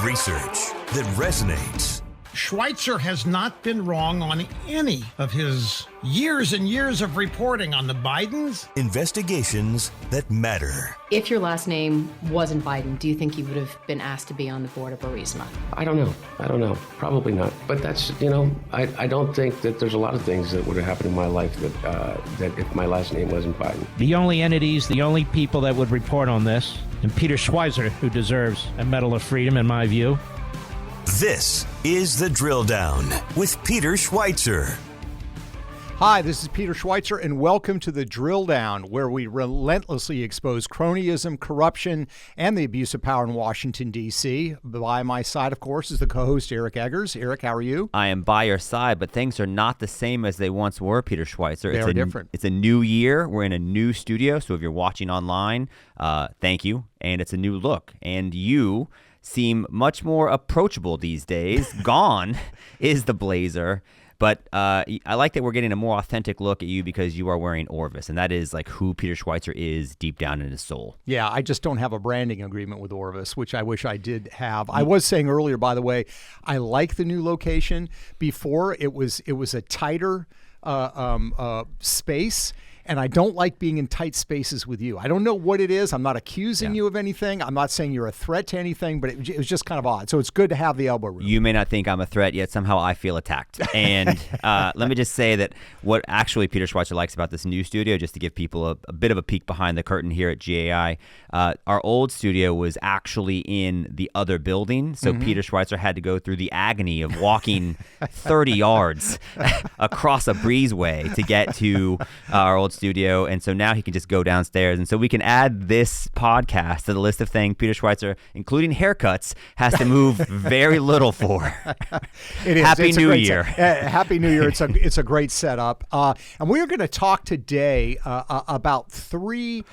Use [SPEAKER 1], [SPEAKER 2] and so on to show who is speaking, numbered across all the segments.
[SPEAKER 1] Research that resonates.
[SPEAKER 2] Schweitzer has not been wrong on any of his years and years of reporting on the Bidens.
[SPEAKER 1] Investigations that matter.
[SPEAKER 3] If your last name wasn't Biden, do you think you would have been asked to be on the board of Burisma?
[SPEAKER 4] I don't know. Probably not. But that's, I don't think that there's a lot of things that would have happened in my life that if my last name wasn't Biden.
[SPEAKER 5] The only entities, the only people that would report on this, and Peter Schweitzer, who deserves a Medal of Freedom, in my view.
[SPEAKER 1] This is The Drill Down with Peter Schweitzer.
[SPEAKER 6] Hi, this is Peter Schweitzer, and welcome to The Drill Down, where we relentlessly expose cronyism, corruption, and the abuse of power in Washington, D.C. By my side, of course, is the co-host 𝐃𝐫𝐢𝐥𝐿. Eric, how are you?
[SPEAKER 7] I am by your side, but things are not the same as they once were, Peter Schweitzer.
[SPEAKER 6] They are different.
[SPEAKER 7] It's a new year. We're in a new studio, so if you're watching online, thank you, and it's a new look. And you seem much more approachable these days. Gone is the blazer. But I like that we're getting a more authentic look at you because you are wearing Orvis, and that is like who Peter Schweitzer is deep down in his soul.
[SPEAKER 6] Yeah, I just don't have a branding agreement with Orvis, which I wish I did have. I was saying earlier, by the way, I like the new location. Before, it was a tighter space. And I don't like being in tight spaces with you. I don't know what it is. I'm not accusing you of anything. I'm not saying you're a threat to anything, but it was just kind of odd. So it's good to have the elbow room.
[SPEAKER 7] You may not think I'm a threat, yet somehow I feel attacked. And let me just say that what actually Peter Schweitzer likes about this new studio, just to give people a bit of a peek behind the curtain here at GAI, our old studio was actually in the other building. So Peter Schweitzer had to go through the agony of walking 30 yards across a breezeway to get to our old studio, and so now he can just go downstairs, and so we can add this podcast to the list of things Peter Schweitzer, including haircuts, has to move very little for.
[SPEAKER 6] It is.
[SPEAKER 7] Happy New Year.
[SPEAKER 6] Happy New Year. It's a great setup, and we're going to talk today about three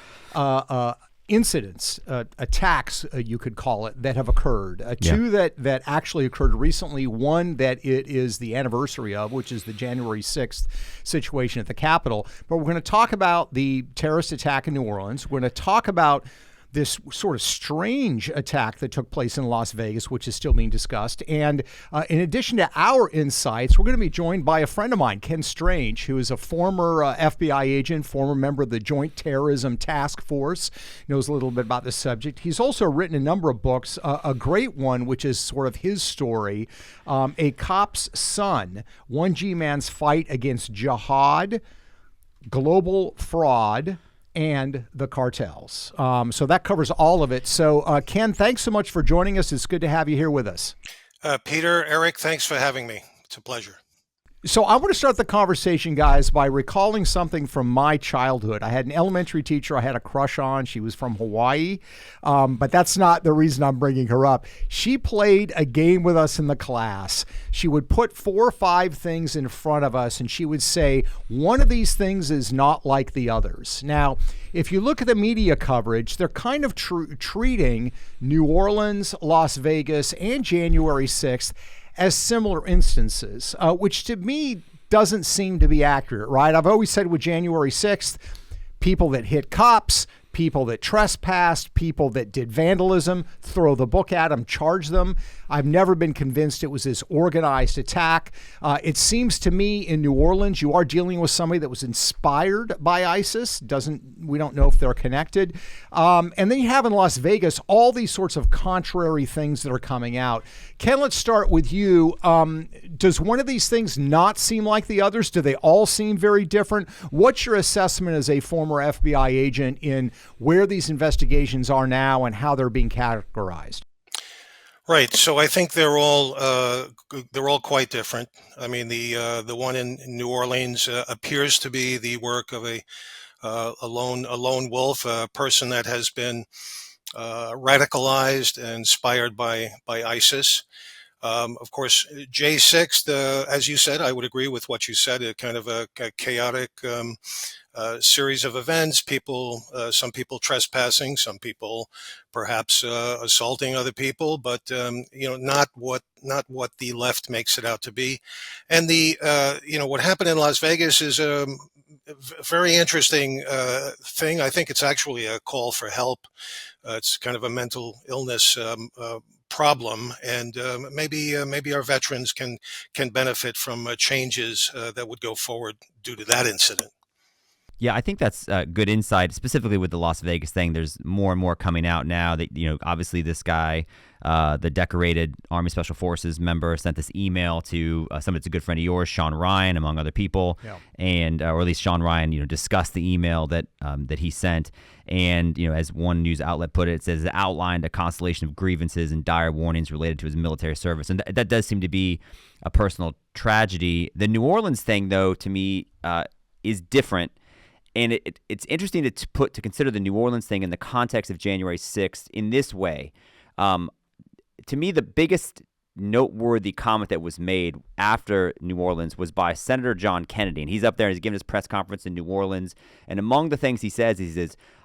[SPEAKER 6] incidents, attacks, you could call it, that have occurred. Two that actually occurred recently. One that it is the anniversary of, which is the January 6th situation at the Capitol. But we're going to talk about the terrorist attack in New Orleans. We're going to talk about this sort of strange attack that took place in Las Vegas, which is still being discussed. And in addition to our insights, we're going to be joined by a friend of mine, Kenneth Strange, who is a former FBI agent, former member of the Joint Terrorism Task Force, knows a little bit about this subject. He's also written a number of books, a great one, which is sort of his story, A Cop's Son, One G-Man's Fight Against Jihad, Global Fraud, and the cartels. So that covers all of it. So Ken, thanks so much for joining us. It's good to have you here with us.
[SPEAKER 8] Peter, Eric, thanks for having me. It's a pleasure.
[SPEAKER 6] So I want to start the conversation, guys, by recalling something from my childhood. I had an elementary teacher I had a crush on. She was from Hawaii, but that's not the reason I'm bringing her up. She played a game with us in the class. She would put 4 or 5 things in front of us, and she would say, one of these things is not like the others. Now, if you look at the media coverage, they're kind of treating New Orleans, Las Vegas, and January 6th as similar instances, which to me doesn't seem to be accurate, right? I've always said with January 6th, people that hit cops, people that trespassed, people that did vandalism, throw the book at them, charge them. I've never been convinced it was this organized attack. It seems to me in New Orleans, you are dealing with somebody that was inspired by ISIS. We don't know if they're connected. And then you have in Las Vegas all these sorts of contrary things that are coming out. Ken, let's start with you. Does one of these things not seem like the others? Do they all seem very different? What's your assessment as a former FBI agent in where these investigations are now and how they're being categorized?
[SPEAKER 8] Right. So I think they're all quite different. I mean, the one in New Orleans appears to be the work of a lone wolf, a person that has been radicalized and inspired by ISIS. Of course, J6, as you said, I would agree with what you said, a kind of a chaotic series of events, some people trespassing, some people perhaps assaulting other people, but not what the left makes it out to be. And what happened in Las Vegas is a very interesting thing. I think it's actually a call for help. It's kind of a mental illness problem, and maybe our veterans can benefit from changes that would go forward due to that incident.
[SPEAKER 7] Yeah, I think that's good insight, specifically with the Las Vegas thing. There's more and more coming out now that, obviously this guy, the decorated Army Special Forces member, sent this email to somebody that's a good friend of yours, Sean Ryan, among other people. Yeah. And, or at least Sean Ryan, discussed the email that he sent. And, as one news outlet put it, it says it outlined a constellation of grievances and dire warnings related to his military service. And that does seem to be a personal tragedy. The New Orleans thing, though, to me, is different. And it's interesting to consider the New Orleans thing in the context of January 6th in this way. To me, the biggest noteworthy comment that was made after New Orleans was by Senator John Kennedy. And he's up there and he's giving his press conference in New Orleans. And among the things he says,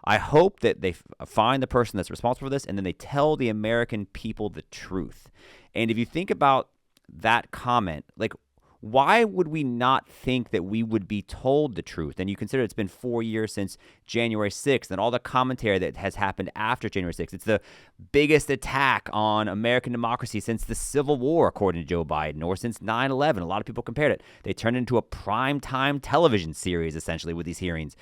[SPEAKER 7] I hope that they find the person that's responsible for this and then they tell the American people the truth. And if you think about that comment, like, why would we not think that we would be told the truth? And you consider it's been 4 years since January 6th and all the commentary that has happened after January 6th. It's the biggest attack on American democracy since the Civil War, according to Joe Biden, or since 9/11. A lot of people compared it. They turned it into a primetime television series, essentially, with these hearings.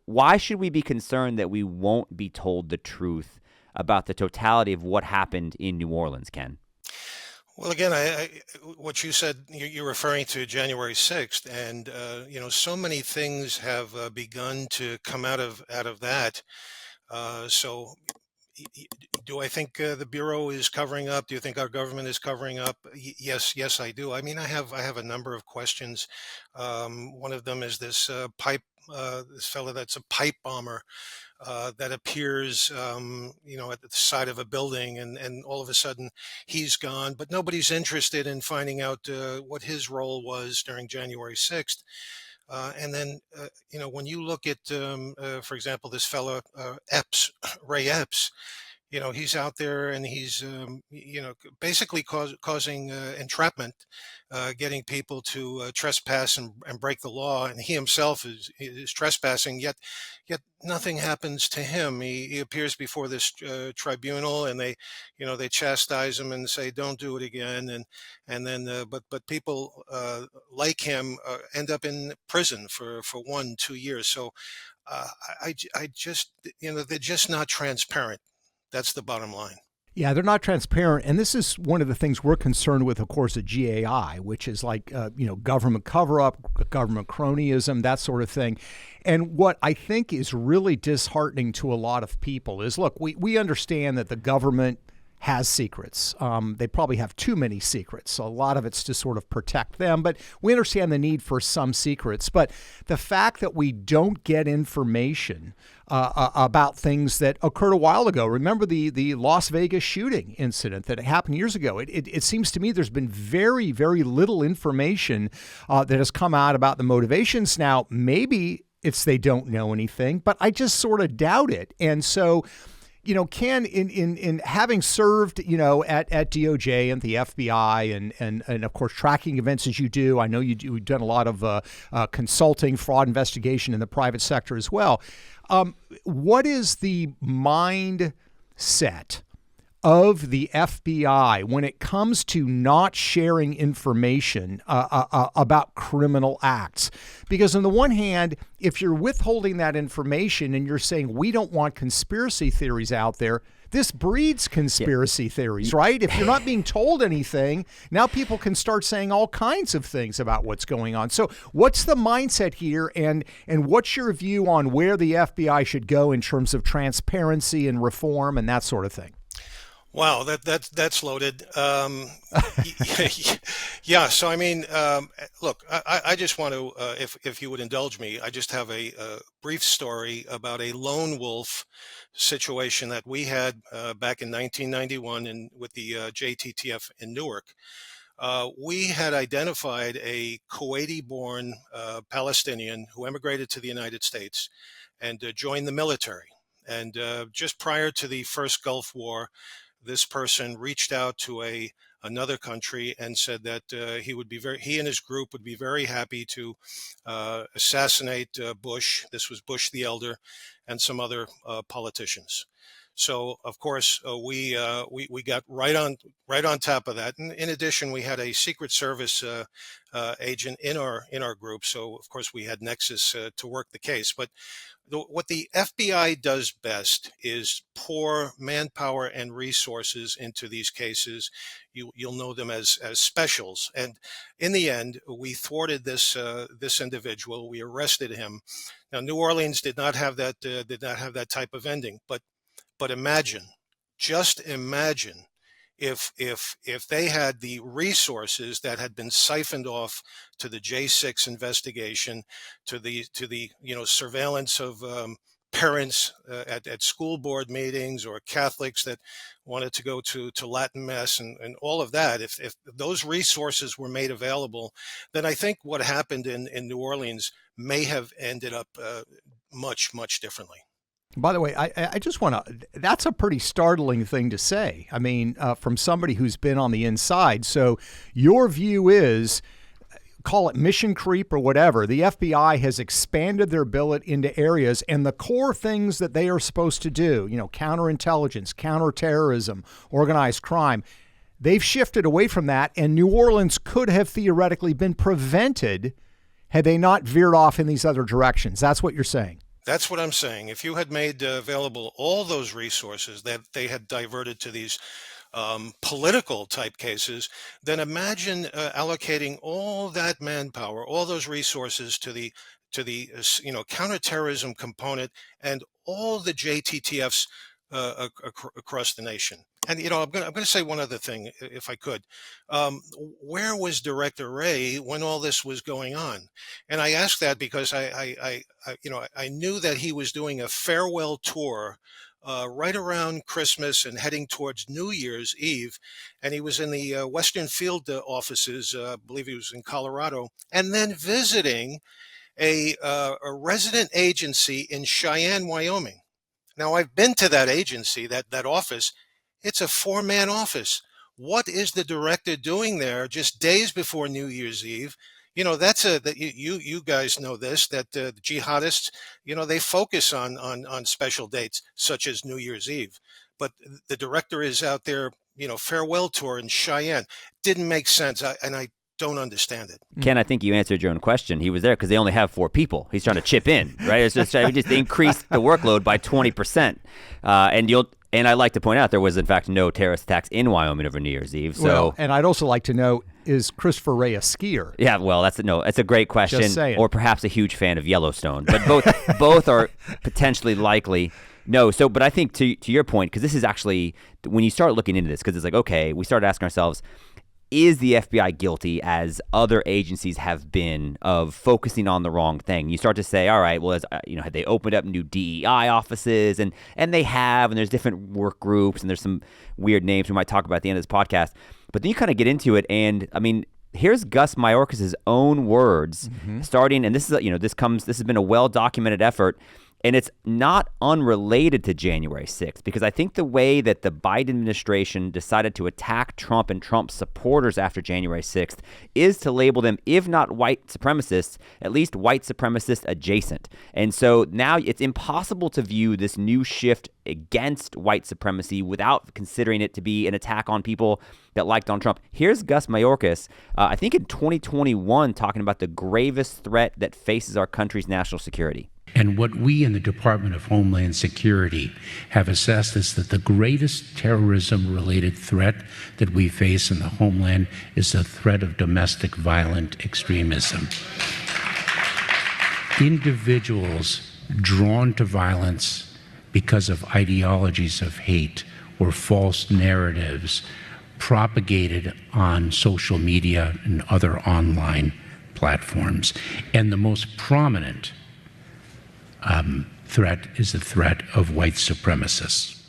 [SPEAKER 7] Why should we be concerned that we won't be told the truth about the totality of what happened in New Orleans, Ken?
[SPEAKER 8] Well, again, what you said, you're referring to January 6th, and so many things have begun to come out of that. So, do I think the Bureau is covering up? Do you think our government is covering up? Yes, I do. I mean, I have a number of questions. One of them is this this fellow that's a pipe bomber. That appears, at the side of a building, and all of a sudden he's gone, but nobody's interested in finding out what his role was during January 6th. And then, when you look at, for example, this fellow, Ray Epps, he's out there and he's, basically causing entrapment, getting people to trespass and break the law. And he himself is trespassing, yet nothing happens to him. He appears before this tribunal, and they chastise him and say, "Don't do it again." And then, but people like him end up in prison for 1-2 years. So I just, they're just not transparent. That's the bottom line.
[SPEAKER 6] Yeah, they're not transparent. And this is one of the things we're concerned with, of course, at GAI, which is like, government cover-up, government cronyism, that sort of thing. And what I think is really disheartening to a lot of people is, look, we understand that the government has secrets. They probably have too many secrets. So a lot of it's to sort of protect them, but we understand the need for some secrets. But the fact that we don't get information about things that occurred a while ago. Remember the Las Vegas shooting incident that happened years ago. It seems to me there's been very, very little information that has come out about the motivations. Now, maybe it's they don't know anything, but I just sort of doubt it. And so, Ken, in having served, at DOJ and the FBI and of course tracking events as you do, I know you've done a lot of consulting, fraud investigation in the private sector as well. What is the mindset of the FBI when it comes to not sharing information about criminal acts? Because on the one hand, if you're withholding that information and you're saying we don't want conspiracy theories out there, this breeds conspiracy theories, right? If you're not being told anything, now people can start saying all kinds of things about what's going on. So what's the mindset here, and what's your view on where the FBI should go in terms of transparency and reform and that sort of thing?
[SPEAKER 8] Wow, that's loaded. Yeah. So I mean, look, I just want to, if you would indulge me, I just have a brief story about a lone wolf situation that we had back in 1991 with the JTTF in Newark. We had identified a Kuwaiti-born Palestinian who emigrated to the United States and joined the military. And just prior to the first Gulf War, this person reached out to another country and said that he and his group would be very happy to assassinate Bush. This was Bush the Elder and some other politicians. So of course we got right on top of that. And in addition, we had a Secret Service agent in our group. So of course we had nexus to work the case. But what the FBI does best is pour manpower and resources into these cases. You'll know them as specials. And in the end, we thwarted this individual. We arrested him. Now, New Orleans did not have that type of ending. But imagine, just imagine, if they had the resources that had been siphoned off to the J6 investigation, to the surveillance of parents at school board meetings, or Catholics that wanted to go to Latin Mass, and all of that, if those resources were made available, then I think what happened in New Orleans may have ended up much, much differently.
[SPEAKER 6] By the way, I just want to, that's a pretty startling thing to say. I mean, from somebody who's been on the inside. So your view is, call it mission creep or whatever, the FBI has expanded their billet into areas, and the core things that they are supposed to do, counterintelligence, counterterrorism, organized crime, they've shifted away from that, and New Orleans could have theoretically been prevented had they not veered off in these other directions. That's what you're saying.
[SPEAKER 8] That's what I'm saying. If you had made available all those resources that they had diverted to these political type cases, then imagine allocating all that manpower, all those resources to the counterterrorism component and all the JTTFs across the nation. And I'm going to say one other thing, if I could. Where was Director Wray when all this was going on? And I ask that because I knew that he was doing a farewell tour right around Christmas and heading towards New Year's Eve, and he was in the Western Field offices. I believe he was in Colorado, and then visiting a resident agency in Cheyenne, Wyoming. Now, I've been to that agency, that office. It's a 4-man office. What is the director doing there just days before New Year's Eve? That's you guys know this, that the jihadists, they focus on special dates such as New Year's Eve. But the director is out there, farewell tour in Cheyenne. Didn't make sense. I don't understand it.
[SPEAKER 7] Ken, I think you answered your own question. He was there because they only have 4 people. He's trying to chip in, right? It's just increase the workload by 20%. And I'd like to point out there was in fact no terrorist attacks in Wyoming over New Year's Eve. So,
[SPEAKER 6] and I'd also like to know, is Christopher Wray a skier?
[SPEAKER 7] Yeah, well, that's a great question.
[SPEAKER 6] Just saying.
[SPEAKER 7] Or perhaps a huge fan of Yellowstone. But both are potentially likely. No, but I think to your point, because this is actually, when you start looking into this, because it's like, okay, we started asking ourselves, is the FBI guilty, as other agencies have been, of focusing on the wrong thing? You start to say, all right, well, had they opened up new DEI offices, and they have, and there's different work groups, and there's some weird names we might talk about at the end of this podcast. But then you kind of get into it, and I mean, here's Gus Mayorkas' own words, starting, and this has been a well-documented effort. And it's not unrelated to January 6th, because I think the way that the Biden administration decided to attack Trump and Trump's supporters after January 6th is to label them, if not white supremacists, at least white supremacist adjacent. And so now it's impossible to view this new shift against white supremacy without considering it to be an attack on people that like Donald Trump. Here's Gus Mayorkas, I think in 2021, talking about the gravest threat that faces our country's national security.
[SPEAKER 9] And what we in the Department of Homeland Security have assessed is that the greatest terrorism-related threat that we face in the homeland is the threat of domestic violent extremism. Individuals drawn to violence because of ideologies of hate or false narratives propagated on social media and other online platforms. And the most prominent threat is the threat of white supremacists.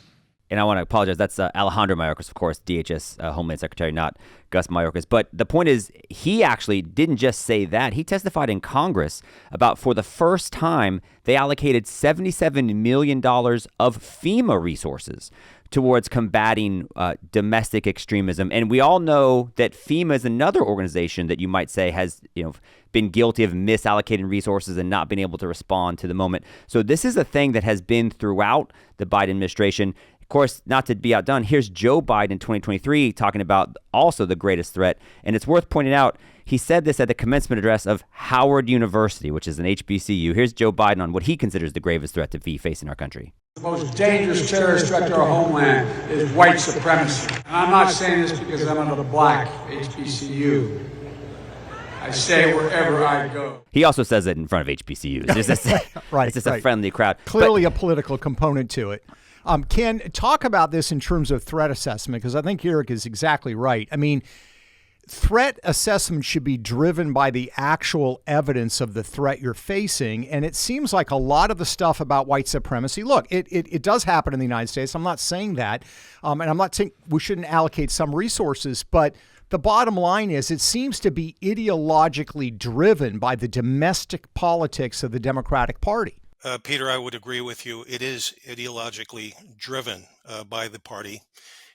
[SPEAKER 7] And I want to apologize. That's Alejandro Mayorkas, of course, DHS Homeland Secretary, not Gus Mayorkas. But the point is, he actually didn't just say that. He testified in Congress about, for the first time, they allocated $77 million of FEMA resources towards combating domestic extremism. And we all know that FEMA is another organization that you might say has, been guilty of misallocating resources and not being able to respond to the moment. So this is a thing that has been throughout the Biden administration. Of course, not to be outdone, here's Joe Biden in 2023 talking about also the greatest threat. And it's worth pointing out, he said this at the commencement address of Howard University, which is an HBCU. Here's Joe Biden on what he considers the gravest threat to be facing our country.
[SPEAKER 10] The most dangerous terrorist threat to our homeland is white supremacy. And I'm not saying this because I'm at a black HBCU. I say it wherever I go.
[SPEAKER 7] He also says it in front of HBCUs. It's just,
[SPEAKER 6] right,
[SPEAKER 7] it's just a friendly crowd.
[SPEAKER 6] Clearly a political component to it. Ken, talk about this in terms of threat assessment, because I think Eric is exactly right. I mean, threat assessment should be driven by the actual evidence of the threat you're facing. And it seems like a lot of the stuff about white supremacy, look, it does happen in the United States. I'm not saying that. And I'm not saying we shouldn't allocate some resources, but the bottom line is it seems to be ideologically driven by the domestic politics of the Democratic Party.
[SPEAKER 8] Peter, I would agree with you. It is ideologically driven by the party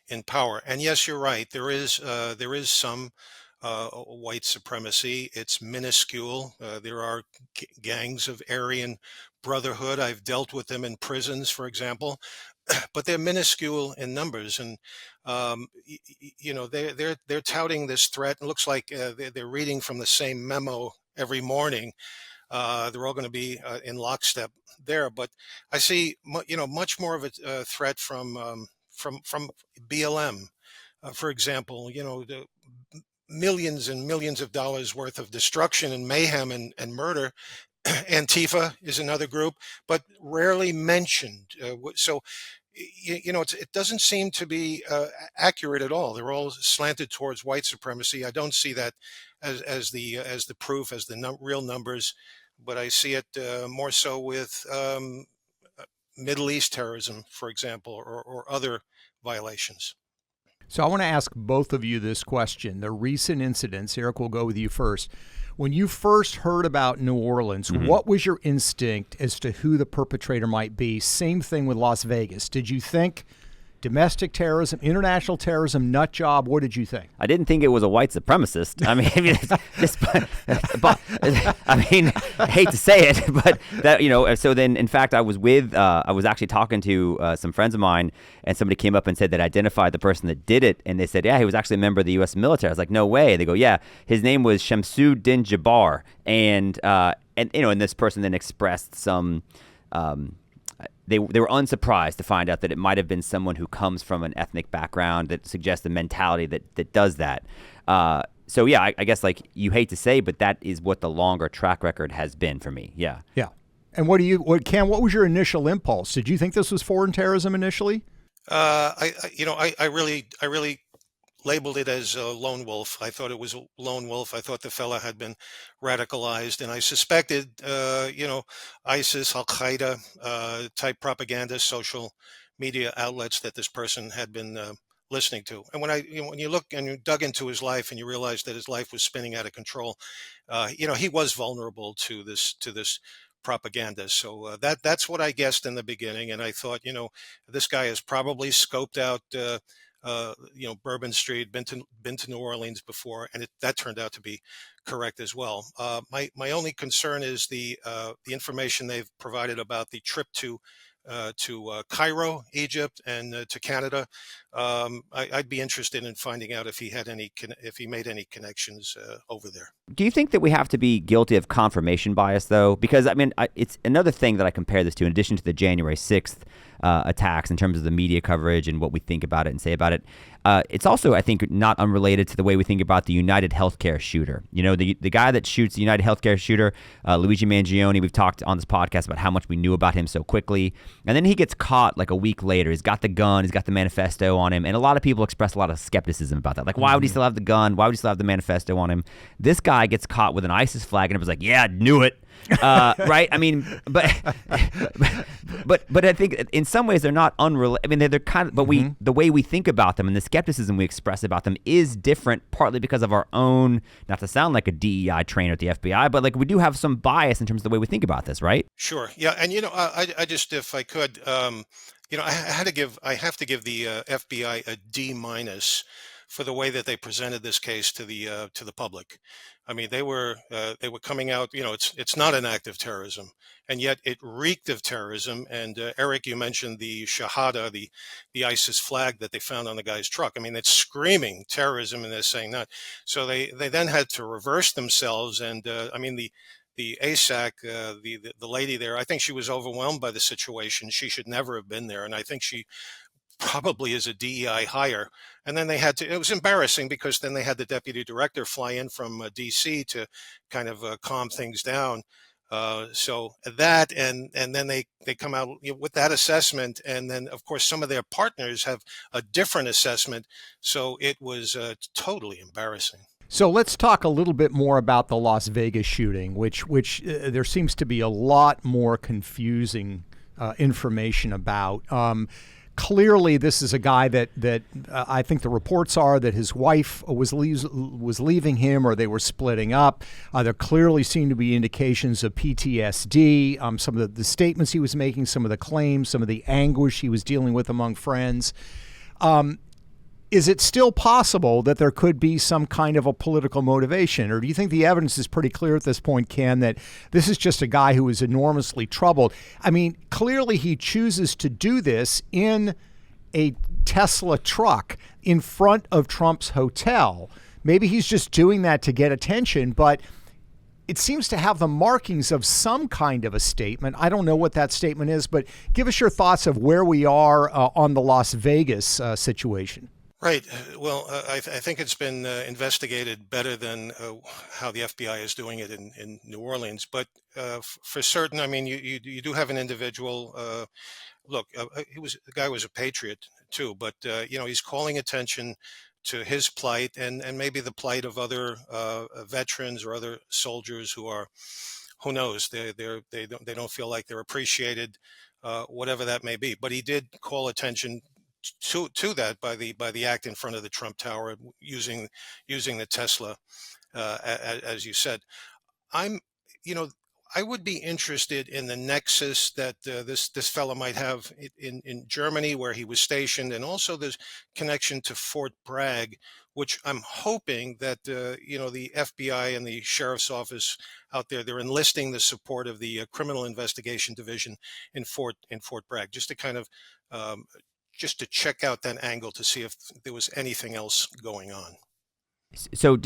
[SPEAKER 8] in power. And yes, you're right. There is some white supremacy. It's minuscule. There are gangs of Aryan Brotherhood. I've dealt with them in prisons, for example, but they're minuscule in numbers. And they're touting this threat. It looks like they're reading from the same memo every morning. They're all going to be in lockstep there, but I see, much more of a threat from BLM, for example. The millions and millions of dollars worth of destruction and mayhem and murder. Antifa is another group, but rarely mentioned. So, it doesn't seem to be accurate at all. They're all slanted towards white supremacy. I don't see that as the proof, as the real numbers. But I see it more so with Middle East terrorism, for example, or other violations.
[SPEAKER 6] So I want to ask both of you this question. The recent incidents, Eric, we'll go with you first. When you first heard about New Orleans, what was your instinct as to who the perpetrator might be? Same thing with Las Vegas. Did you think domestic terrorism, international terrorism, nut job? What did you think?
[SPEAKER 7] I didn't think it was a white supremacist. I I hate to say it, but that, so then, in fact, I was actually talking to some friends of mine, and somebody came up and said that identified the person that did it, and they said, yeah, he was actually a member of the U.S. military. I was like, no way. They go, yeah, his name was 𝐃𝐫𝐢𝐥𝐿, and this person then expressed some. They were unsurprised to find out that it might have been someone who comes from an ethnic background that suggests a mentality that does that. So yeah, I guess you hate to say, but that is what the longer track record has been for me. Yeah.
[SPEAKER 6] Yeah. And Ken, what was your initial impulse? Did you think this was foreign terrorism initially?
[SPEAKER 8] I really labeled it as a lone wolf. I thought it was a lone wolf. I thought the fella had been radicalized, and I suspected, ISIS, Al-Qaeda type propaganda, social media outlets that this person had been listening to. And when you look and you dug into his life and you realize that his life was spinning out of control, he was vulnerable to this propaganda. So that's what I guessed in the beginning, and I thought, this guy has probably scoped out. Bourbon Street, been to New Orleans before, and that turned out to be correct as well. My only concern is the information they've provided about the trip to Cairo, Egypt, and to Canada. I'd be interested in finding out if he made any connections over there.
[SPEAKER 7] Do you think that we have to be guilty of confirmation bias, though? Because it's another thing that I compare this to, in addition to the January 6th attacks, in terms of the media coverage and what we think about it and say about it. It's also, I think, not unrelated to the way we think about the United Healthcare shooter. The guy that shoots the United Healthcare shooter, Luigi Mangione. We've talked on this podcast about how much we knew about him so quickly, and then he gets caught a week later. He's got the gun, he's got the manifesto on him, and a lot of people express a lot of skepticism about that. Why would he still have the gun? Why would he still have the manifesto on him? This guy gets caught with an ISIS flag, and it was like, yeah, I knew it. Right? I mean, but I think in some ways they're not unrelated. I mean, they're kind of, but the way we think about them and the skepticism we express about them is different, partly because of our own, not to sound like a DEI trainer at the FBI, but we do have some bias in terms of the way we think about this, right?
[SPEAKER 8] Sure. Yeah. And, I just, if I could, I have to give the FBI a D- for the way that they presented this case to the public. I mean, they were coming out. It's not an act of terrorism, and yet it reeked of terrorism. And Eric, you mentioned the Shahada, the ISIS flag that they found on the guy's truck. I mean, it's screaming terrorism, and they're saying that. So they then had to reverse themselves. And I mean, the ASAC, the lady there, I think she was overwhelmed by the situation. She should never have been there, and I think she probably is a DEI hire. And then it was embarrassing because then they had the deputy director fly in from DC to kind of calm things down. So that, and then they come out with that assessment. And then of course, some of their partners have a different assessment. So it was totally embarrassing.
[SPEAKER 6] So let's talk a little bit more about the Las Vegas shooting, which there seems to be a lot more confusing information about. Clearly, this is a guy that I think the reports are that his wife was leaving him, or they were splitting up. There clearly seemed to be indications of PTSD. Some of the statements he was making, some of the claims, some of the anguish he was dealing with among friends. Is it still possible that there could be some kind of a political motivation? Or do you think the evidence is pretty clear at this point, Ken, that this is just a guy who is enormously troubled? I mean, clearly he chooses to do this in a Tesla truck in front of Trump's hotel. Maybe he's just doing that to get attention, but it seems to have the markings of some kind of a statement. I don't know what that statement is, but give us your thoughts of where we are on the Las Vegas situation.
[SPEAKER 8] Right. Well, I think it's been investigated better than how the FBI is doing it in New Orleans. But for certain, I mean, you do have an individual. Look, the guy was a patriot too, but he's calling attention to his plight and maybe the plight of other veterans or other soldiers who are, who knows, they don't feel like they're appreciated, whatever that may be. But he did call attention to that by the act in front of the Trump Tower using the Tesla, as you said. I would be interested in the nexus that this fellow might have in Germany, where he was stationed, and also this connection to Fort Bragg, which I'm hoping that the FBI and the sheriff's office out there, they're enlisting the support of the Criminal Investigation Division in Fort Bragg, just to kind of just to check out that angle to see if there was anything else going on.
[SPEAKER 7] So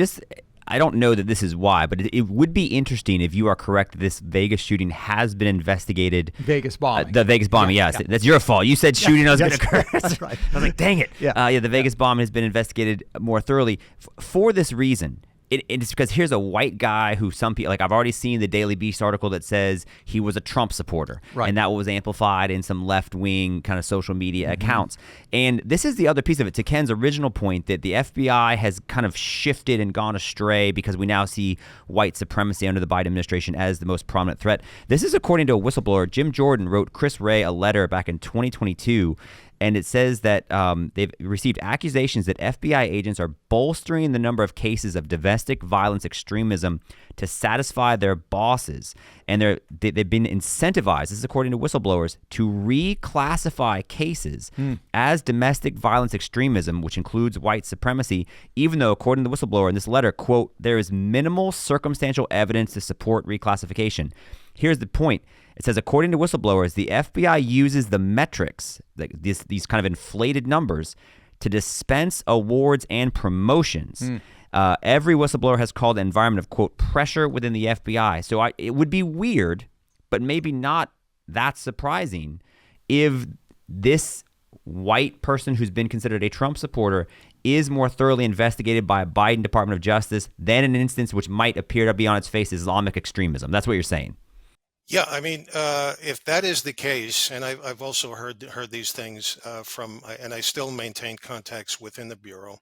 [SPEAKER 7] I don't know that this is why, but it would be interesting if you are correct that this Vegas shooting has been investigated.
[SPEAKER 6] Vegas bombing.
[SPEAKER 7] The Vegas bombing, yes. Yeah. That's your fault. You said shooting was going to occur.
[SPEAKER 6] That's right.
[SPEAKER 7] I was like, dang it. The Vegas bombing has been investigated more thoroughly for this reason. It's because here's a white guy who some people, like I've already seen the Daily Beast article that says he was a Trump supporter. Right. And that was amplified in some left-wing kind of social media accounts. And this is the other piece of it, to Ken's original point, that the FBI has kind of shifted and gone astray because we now see white supremacy under the Biden administration as the most prominent threat. This is according to a whistleblower. Jim Jordan wrote Chris Wray a letter back in 2022. And it says that they've received accusations that FBI agents are bolstering the number of cases of domestic violence extremism to satisfy their bosses. And they've been incentivized, this is according to whistleblowers, to reclassify cases as domestic violence extremism, which includes white supremacy, even though, according to the whistleblower in this letter, quote, there is minimal circumstantial evidence to support reclassification. Here's the point. It says, according to whistleblowers, the FBI uses the metrics, these kind of inflated numbers, to dispense awards and promotions. Every whistleblower has called the environment of, quote, pressure within the FBI. So it would be weird, but maybe not that surprising, if this white person who's been considered a Trump supporter is more thoroughly investigated by a Biden Department of Justice than an instance which might appear to be on its face Islamic extremism. That's what you're saying.
[SPEAKER 8] Yeah, I mean, if that is the case, and I've also heard these things from, and I still maintain contacts within the bureau,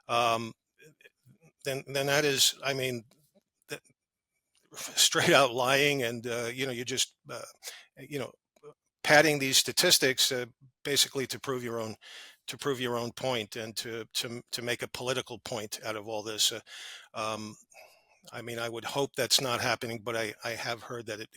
[SPEAKER 8] then that is, I mean, straight out lying, and you're just padding these statistics basically to prove your own point and to make a political point out of all this. I mean, I would hope that's not happening, but I have heard that it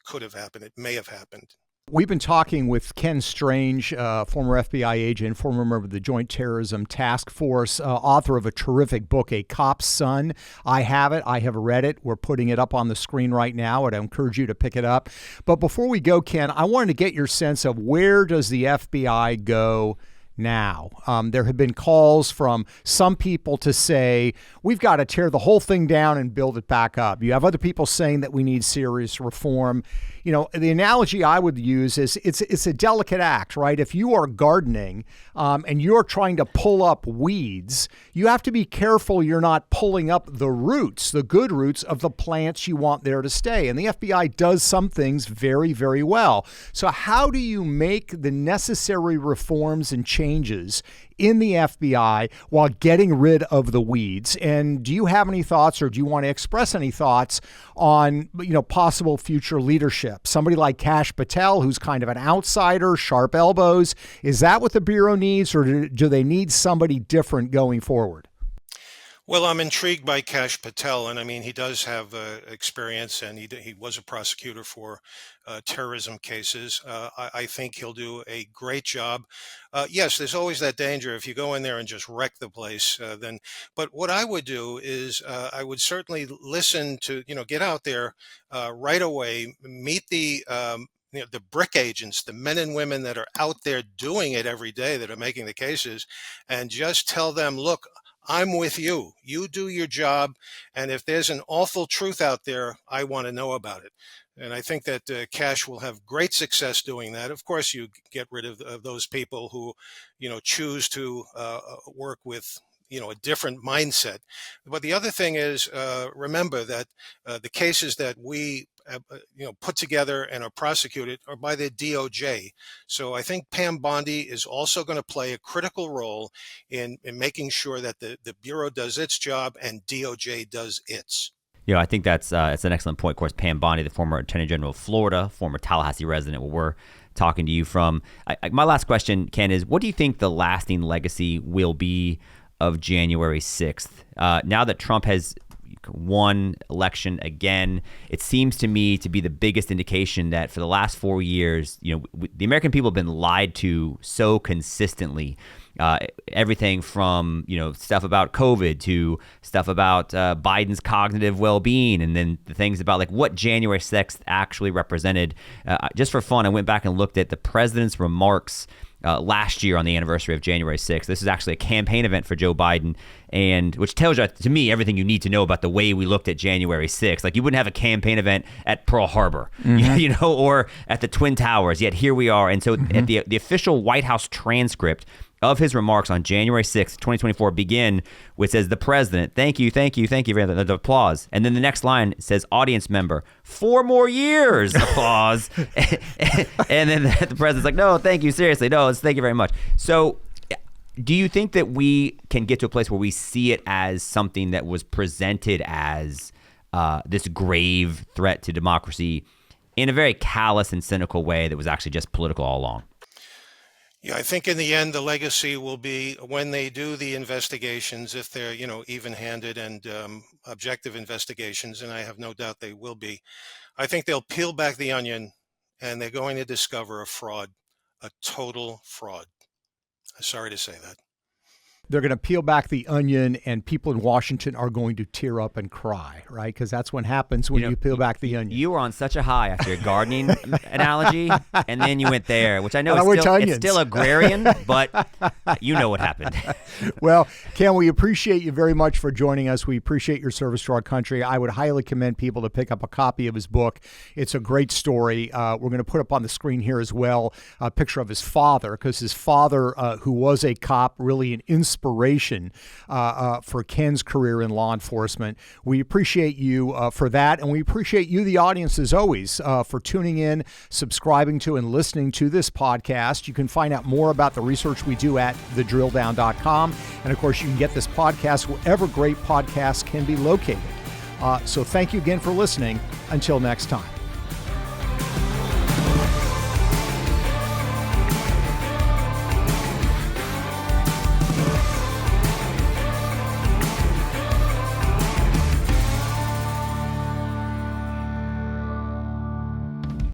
[SPEAKER 8] could have happened. It may have happened.
[SPEAKER 6] We've been talking with Ken Strange, former FBI agent, former member of the Joint Terrorism Task Force, author of a terrific book, A Cop's Son. I have it. I have read it. We're putting it up on the screen right now, and I encourage you to pick it up. But before we go, Ken, I wanted to get your sense of where does the FBI go now? There have been calls from some people to say, we've got to tear the whole thing down and build it back up. You have other people saying that we need serious reform. You know, the analogy I would use is it's a delicate act, right? If you are gardening and you're trying to pull up weeds, you have to be careful you're not pulling up the roots, the good roots of the plants you want there to stay. And the FBI does some things very, very well. So how do you make the necessary reforms and changes in the FBI while getting rid of the weeds? And do you have any thoughts, or do you want to express any thoughts on, possible future leadership? Somebody like Kash Patel, who's kind of an outsider, sharp elbows. Is that what the Bureau needs, or do they need somebody different going forward?
[SPEAKER 8] Well, I'm intrigued by Kash Patel, and I mean, he does have experience, and he was a prosecutor for terrorism cases. I think he'll do a great job. Yes, there's always that danger if you go in there and just wreck the place. But what I would do is I would certainly listen to, get out there right away, meet the brick agents, the men and women that are out there doing it every day, that are making the cases, and just tell them, look, I'm with you. You do your job. And if there's an awful truth out there, I want to know about it. And I think that Kash will have great success doing that. Of course, you get rid of those people who, choose to work with, a different mindset. But the other thing is, remember that the cases that we put together and are prosecuted are by the DOJ. So I think Pam Bondi is also going to play a critical role in making sure that the Bureau does its job and DOJ does its.
[SPEAKER 7] I think that's an excellent point. Of course, Pam Bondi, the former Attorney General of Florida, former Tallahassee resident, where we're talking to you from. My last question, Ken, is what do you think the lasting legacy will be of January 6th? Now that Trump has won election again, it seems to me to be the biggest indication that for the last 4 years, the American people have been lied to so consistently. Everything from, stuff about COVID to stuff about Biden's cognitive well-being, and then the things about like what January 6th actually represented. Just for fun, I went back and looked at the president's remarks last year on the anniversary of January 6th. This is actually a campaign event for Joe Biden, and which tells you, to me, everything you need to know about the way we looked at January 6th. Like, you wouldn't have a campaign event at Pearl Harbor, or at the Twin Towers, yet here we are. And so at the official White House transcript of his remarks on January 6th, 2024 begin with, says, the president, thank you for the applause. And then the next line says, audience member, 4 more years, applause. And then the president's like, no, thank you, seriously, no, thank you very much. So do you think that we can get to a place where we see it as something that was presented as this grave threat to democracy in a very callous and cynical way that was actually just political all along?
[SPEAKER 8] Yeah, I think in the end, the legacy will be when they do the investigations, if they're, even-handed and objective investigations, and I have no doubt they will be. I think they'll peel back the onion, and they're going to discover a fraud, a total fraud. I'm sorry to say that.
[SPEAKER 6] They're going to peel back the onion, and people in Washington are going to tear up and cry, right? Because that's what happens when you peel back the onion.
[SPEAKER 7] You were on such a high after your gardening analogy, and then you went there, which I know it's still agrarian, but you know what happened.
[SPEAKER 6] Well, Ken, we appreciate you very much for joining us. We appreciate your service to our country. I would highly commend people to pick up a copy of his book. It's a great story. We're going to put up on the screen here as well a picture of his father, because his father, who was a cop, really an inspiration for Ken's career in law enforcement. We appreciate you for that, and we appreciate you, the audience, as always, for tuning in, subscribing to, and listening to this podcast. You can find out more about the research we do at thedrilldown.com, and of course, you can get this podcast wherever great podcasts can be located. So thank you again for listening. Until next time.